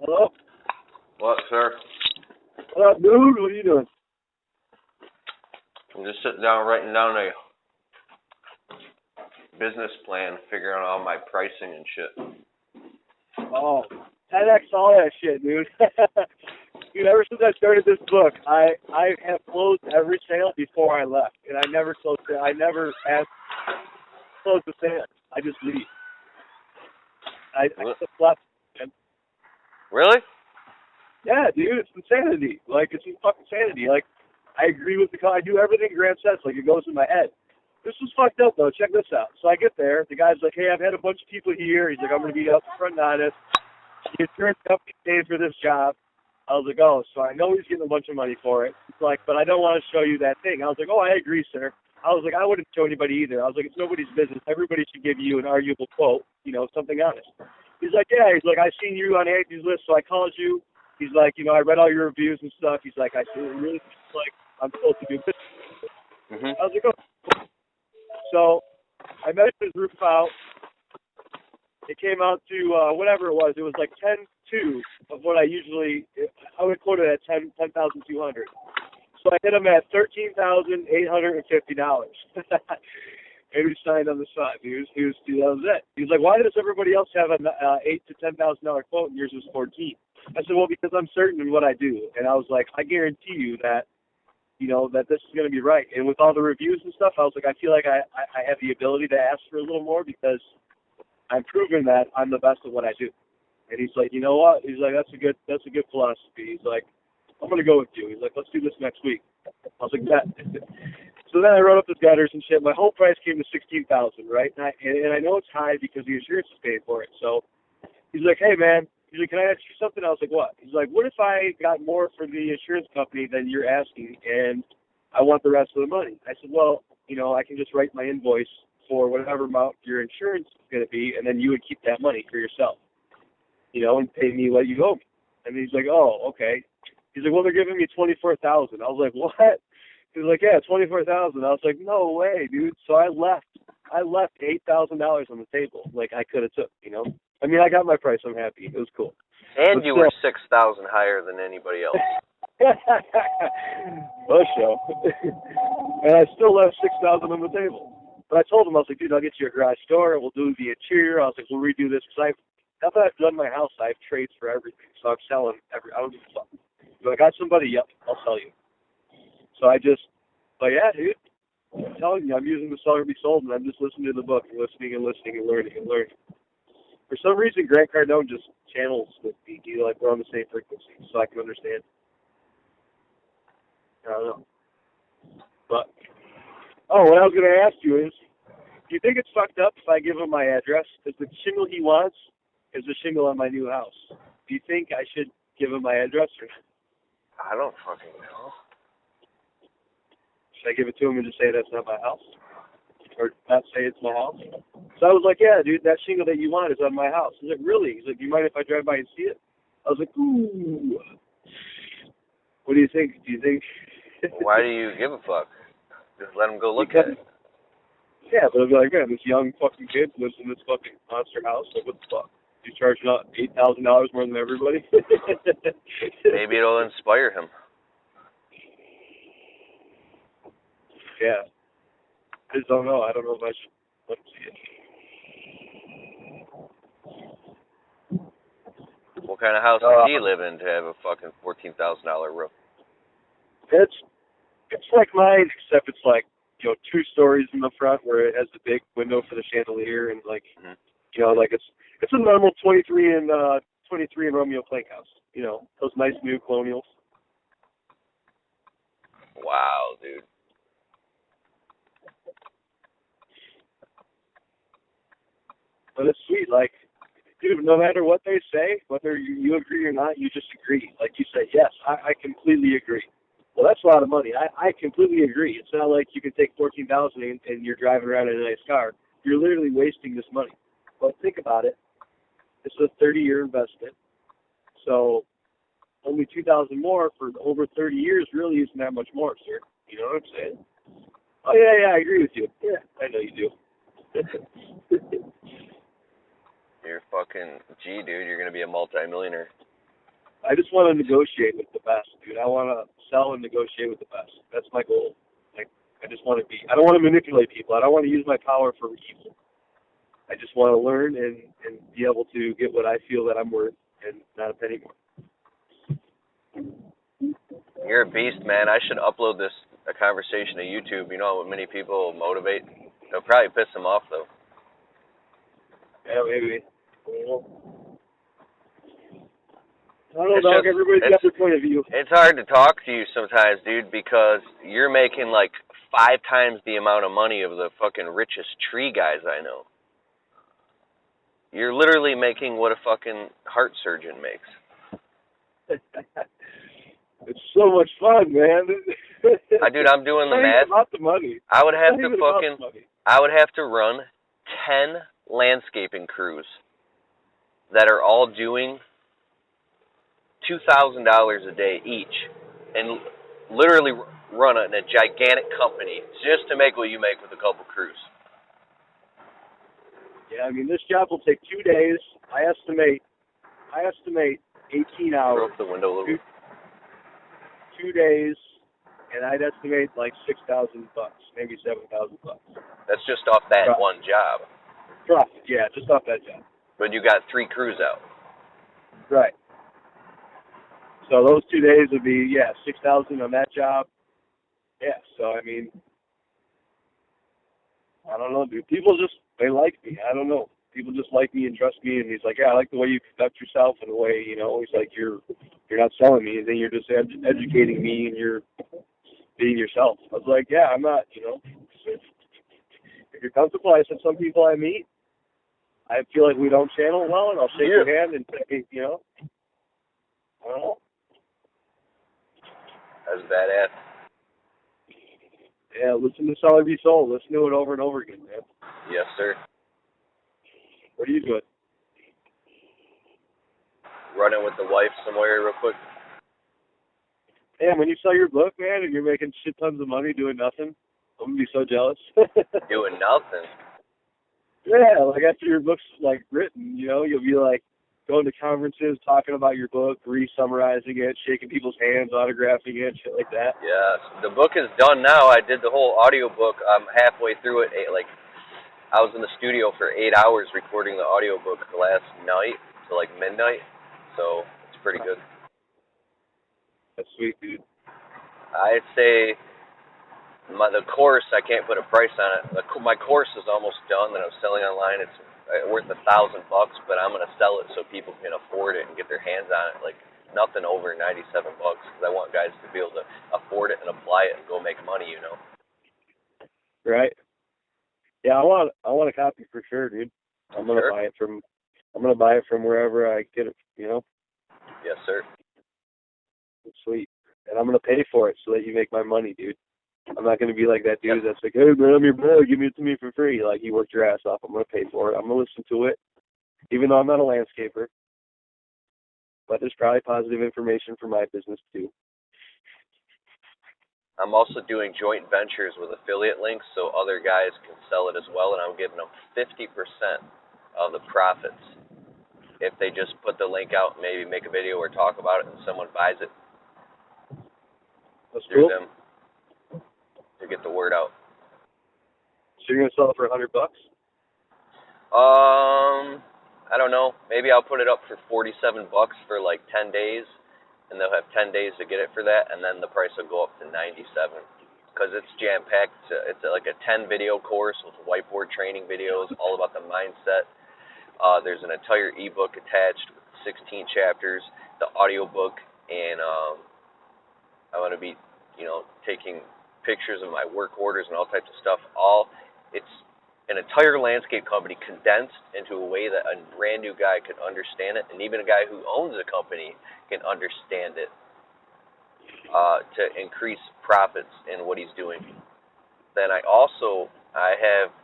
Hello? What, sir? What up, dude? What are you doing? I'm just sitting down writing down a business plan, figuring out all my pricing and shit. Oh, 10X all that shit, dude. Dude, ever since I started this book, I have closed every sale before I left, and I never closed it. I never asked close the sale. I just leave. I just left. Man. Really? Yeah, dude, it's insanity. Like, it's fucking insanity. Like, I agree with I do everything Grant says. Like, it goes in my head. This was fucked up, though. Check this out. So I get there. The guy's like, hey, I've had a bunch of people here. He's like, I'm going to be up front and honest. The insurance company paid for this job. I was like, oh, so I know he's getting a bunch of money for it. He's like, but I don't want to show you that thing. I was like, oh, I agree, sir. I was like, I wouldn't show anybody either. I was like, it's nobody's business. Everybody should give you an arguable quote, something honest. He's like, yeah. He's like, I seen you on Anthony's list, so I called you. He's like, I read all your reviews and stuff. He's like, I see it really like I'm supposed to do this. Mm-hmm. I was like, oh. So I measured his roof out. It came out to whatever it was. It was like 10.2 of what I would quote it at 10,200. So I hit him at $13,850. And we signed on the spot. That was it. He was like, why does everybody else have an $8,000 to $10,000 quote and yours was 14? I said, well, because I'm certain in what I do. And I was like, I guarantee you that, that this is going to be right. And with all the reviews and stuff, I was like, I feel like I have the ability to ask for a little more because I'm proving that I'm the best at what I do. And he's like, you know what? He's like, that's a good philosophy. He's like, I'm going to go with you. He's like, let's do this next week. I was like, that. So then I wrote up the gutters and shit. My whole price came to $16,000, right? And I know it's high because the insurance is paying for it. So he's like, hey, man. He's like, can I ask you something? I was like, what? He's like, what if I got more for the insurance company than you're asking and I want the rest of the money? I said, well, I can just write my invoice for whatever amount your insurance is going to be, and then you would keep that money for yourself, and pay me what you owe me. And he's like, oh, okay. He's like, well, they're giving me $24,000. I was like, what? He's like, yeah, $24,000. I was like, no way, dude. So I left $8,000 on the table, like I could have took, I mean, I got my price. I'm happy. It was cool. And you were 6,000 higher than anybody else. Well, show. And I still left $6,000 on the table. But I told him, I was like, dude, I'll get you a garage door, and we'll do the interior. I was like, we'll redo this. Because now that I've done my house, I have trades for everything. So I'm selling I don't give a fuck. If I got somebody, yep, I'll sell you. So but yeah, dude, I'm telling you, I'm using the Seller Be Sold, and I'm just listening to the book and listening and listening and learning and learning. For some reason, Grant Cardone just channels with me. Like we're on the same frequency, so I can understand. I don't know. But, what I was going to ask you is, do you think it's fucked up if I give him my address? Because the shingle he wants is the shingle on my new house. Do you think I should give him my address or not? I don't fucking know. Should I give it to him and just say that's not my house? Or not say it's my house? So I was like, yeah, dude, that shingle that you want is on my house. He's like, really? He's like, do you mind if I drive by and see it? I was like, ooh. What do you think? Do you think? Why do you give a fuck? Just let him go look at it. Yeah, but I'll be like, man, this young fucking kid lives in this fucking monster house. Like, what the fuck? He's charging out $8,000 more than everybody? Maybe it'll inspire him. Yeah. I just don't know. I don't know if I should let him see it. What kind of house does he live in to have a fucking $14,000 roof? It's like mine, except it's like, 2 stories in the front where it has the big window for the chandelier and like, like it's a normal 23 and Romeo Plank house. Those nice new colonials. Wow, dude. But it's sweet, like, dude, no matter what they say, whether you agree or not, you just agree. Like you say, yes, I completely agree. Well, that's a lot of money. I completely agree. It's not like you can take $14,000 and you're driving around in a nice car. You're literally wasting this money. But think about it. It's a 30-year investment. So only $2,000 more for over 30 years really isn't that much more, sir. You know what I'm saying? Oh, yeah, I agree with you. Yeah, I know you do. You're fucking, dude, you're going to be a multi-millionaire. I just want to negotiate with the best, dude. I want to sell and negotiate with the best. That's my goal. Like, I just want to be. I don't want to manipulate people. I don't want to use my power for evil. I just want to learn and be able to get what I feel that I'm worth and not a penny more. You're a beast, man. I should upload a conversation to YouTube. You know what many people motivate? It'll probably piss them off, though. Yeah, maybe. I don't know, dog. Everybody's got their point of view. It's hard to talk to you sometimes, dude, because you're making like 5 times the amount of money of the fucking richest tree guys I know. You're literally making what a fucking heart surgeon makes. It's so much fun, man. Dude, I'm doing the math. It's not about the money. I would have to run 10 landscaping crews that are all doing $2,000 a day each, and literally run a gigantic company just to make what you make with a couple crews. Yeah, I mean, this job will take 2 days. I estimate 18 hours. Open the window a little bit. 2 days, and I'd estimate like $6,000, maybe $7,000. That's just off that one job. Profit, yeah, just off that job. But you got 3 crews out. Right. So those 2 days would be, $6,000 on that job. Yeah, so I mean, I don't know, dude. People they like me. I don't know. People just like me and trust me, and he's like, yeah, I like the way you conduct yourself and the way, he's like, you're not selling me anything, you're just educating me and you're being yourself. I was like, yeah, I'm not, if you're comfortable. I said, some people I meet, I feel like we don't channel well, and I'll shake your hand and say, I don't know. That's badass. Yeah, listen to Sully Be Sold. Listen to it over and over again, man. Yes, sir. What are you doing? Running with the wife somewhere real quick. Yeah, when you sell your book, man, and you're making shit tons of money doing nothing, I'm going to be so jealous. Doing nothing? Yeah, like after your book's, like, written, you'll be, like, going to conferences, talking about your book, re-summarizing it, shaking people's hands, autographing it, shit like that. Yes. The book is done now. I did the whole audiobook. I'm halfway through it. I was in the studio for 8 hours recording the audiobook last night to, like, midnight. So it's pretty good. That's sweet, dude. I'd say the course, I can't put a price on it. My course is almost done that I'm selling online. It's worth $1,000, but I'm gonna sell it so people can afford it and get their hands on it. Like nothing over $97, because I want guys to be able to afford it and apply it and go make money. Right. Yeah, I want a copy for sure, dude. I'm gonna buy it from wherever I get it. Yes, sir. It's sweet, and I'm gonna pay for it so that you make my money, dude. I'm not going to be like that dude that's like, hey, man, I'm your bro, give it to me for free. Like, you worked your ass off. I'm going to pay for it. I'm going to listen to it, even though I'm not a landscaper. But there's probably positive information for my business, too. I'm also doing joint ventures with affiliate links so other guys can sell it as well, and I'm giving them 50% of the profits if they just put the link out, maybe make a video or talk about it, and someone buys it. That's cool. Them. To get the word out. So you're gonna sell it for $100? I don't know. Maybe I'll put it up for $47 for like 10 days, and they'll have 10 days to get it for that, and then the price will go up to $97 because it's jam packed. It's like a 10 video course with whiteboard training videos, all about the mindset. There's an entire ebook attached with 16 chapters, the audio book, and I'm gonna be, taking pictures of my work orders and all types of stuff. It's an entire landscape company condensed into a way that a brand new guy could understand it, and even a guy who owns a company can understand it, to increase profits in what he's doing. Then I have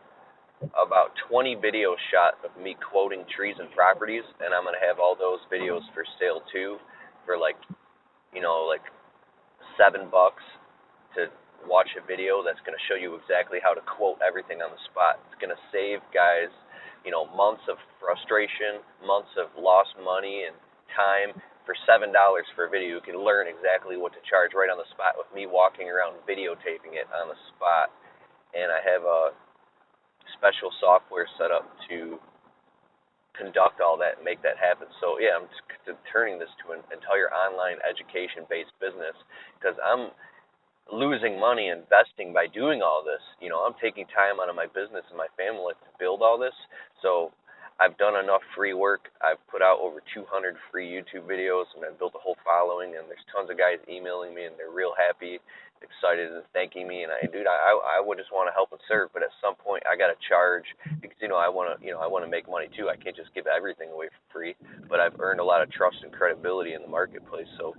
about 20 videos shot of me quoting trees and properties, and I'm going to have all those videos for sale too, for like $7 to watch a video that's going to show you exactly how to quote everything on the spot. It's going to save guys, months of frustration, months of lost money and time, for $7 for a video. You can learn exactly what to charge right on the spot with me walking around videotaping it on the spot. And I have a special software set up to conduct all that and make that happen. So yeah, I'm just turning this to an entire online education-based business because I'm losing money investing by doing all this. You know, I'm taking time out of my business and my family to build all this. So I've done enough free work. I've put out over 200 free YouTube videos, and I've built a whole following, and there's tons of guys emailing me, and they're real happy, excited, and thanking me. And I would just want to help and serve, but at some point I got to charge because I want to make money too. I can't just give everything away for free. But I've earned a lot of trust and credibility in the marketplace. So,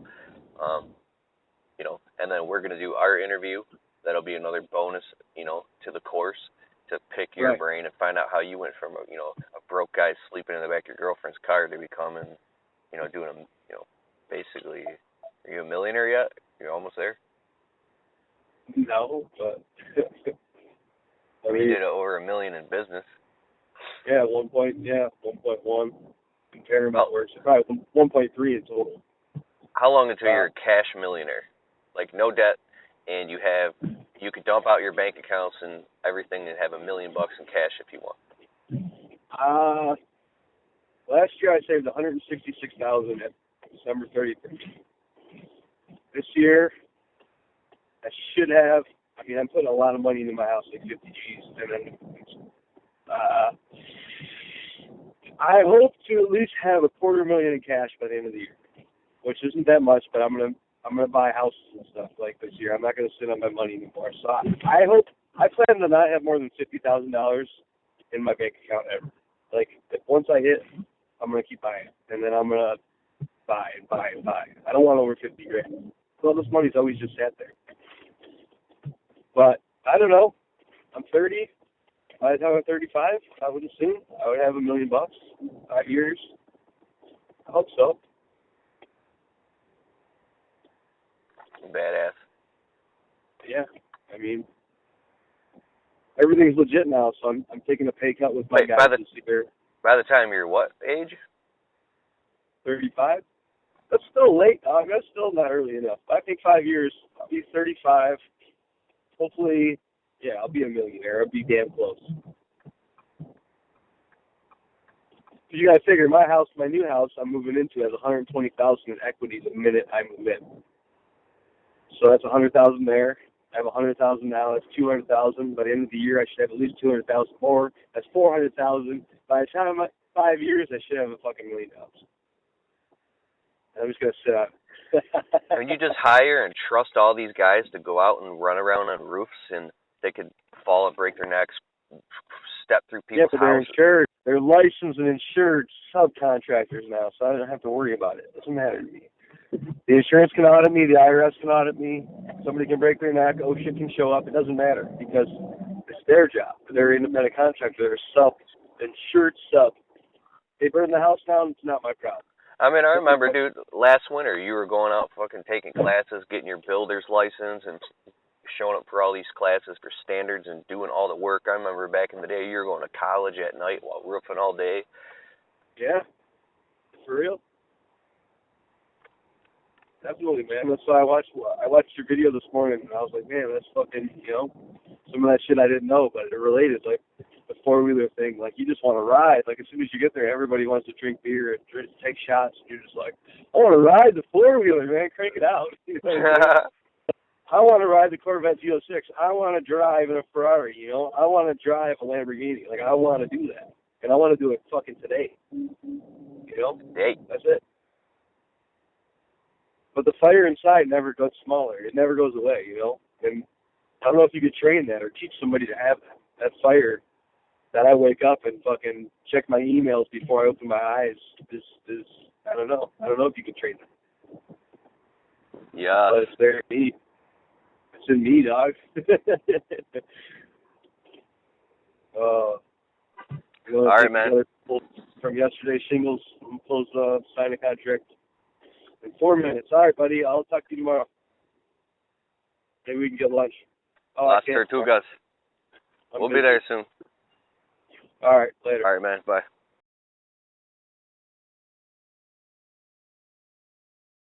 and then we're gonna do our interview. That'll be another bonus, to the course to pick your brain and find out how you went from a broke guy sleeping in the back of your girlfriend's car to becoming, doing basically. Are you a millionaire yet? You're almost there. No, but I mean, you did over $1 million in business. Yeah, 1.1. Comparing about works, probably 1.3 in total. How long until you're a cash millionaire? Like no debt, and you could dump out your bank accounts and everything and have $1 million in cash if you want. Last year I saved $166,000 at December 31st. This year I should have. I mean, I'm putting a lot of money into my house, like 50 G's, and then I hope to at least have $250,000 in cash by the end of the year, which isn't that much, but I'm gonna buy houses and stuff like this year. I'm not gonna sit on my money anymore. So I plan to not have more than $50,000 in my bank account ever. Like once I hit, I'm gonna keep buying, and then I'm gonna buy and buy and buy. I don't want over $50,000. Well, this money's always just sat there. But I don't know. I'm 30. By the time I'm 35, I would assume I would have $1 million, 5 years. I hope so. Badass. Yeah, I mean, everything's legit now, so I'm taking a pay cut with my guys this year. By the time you're what age? 35. That's still late, dog. That's still not early enough. I think 5 years. I'll be 35. Hopefully, yeah, I'll be a millionaire. I'll be damn close. You gotta figure, my new house I'm moving into has $120,000 in equity the minute I move in. So that's $100,000 there. I have $100,000 now. That's $200,000. By the end of the year, I should have at least $200,000 more. That's $400,000. By the time I'm 5 years, I should have a fucking $1 million. I'm just gonna sit on it. And you just hire and trust all these guys to go out and run around on roofs, and they could fall and break their necks, step through people's houses. Yeah, but they're insured. They're licensed and insured subcontractors now, so I don't have to worry about it. It doesn't matter to me. The insurance can audit me. The IRS can audit me. Somebody can break their neck. OSHA can show up. It doesn't matter because it's their job. They're an independent contractor. They're insured sub. They burn the house down. It's not my problem. I mean, I remember, dude, last winter you were going out fucking taking classes, getting your builder's license, and showing up for all these classes for standards and doing all the work. I remember back in the day you were going to college at night while roofing all day. Yeah, for real. Definitely, man. That's why I watched your video this morning, and I was like, man, that's fucking, some of that shit I didn't know, but it related, like the four-wheeler thing. Like, you just want to ride. Like, as soon as you get there, everybody wants to drink beer and take shots, and you're just like, I want to ride the four-wheeler, man. Crank it out. I want to ride the Corvette Z06. I want to drive in a Ferrari, I want to drive a Lamborghini. Like, I want to do that. And I want to do it fucking today. Hey. That's it. But the fire inside never gets smaller. It never goes away, And I don't know if you could train that or teach somebody to have that fire that I wake up and fucking check my emails before I open my eyes. Is I don't know. I don't know if you could train that. Yeah. But it's there in me. It's in me, dog. All right, man. From yesterday's shingles, I'm close to sign a contract in 4 minutes. All right, buddy. I'll talk to you tomorrow. Maybe we can get lunch. Las Tortugas. We'll be there soon. All right, later. All right, man. Bye.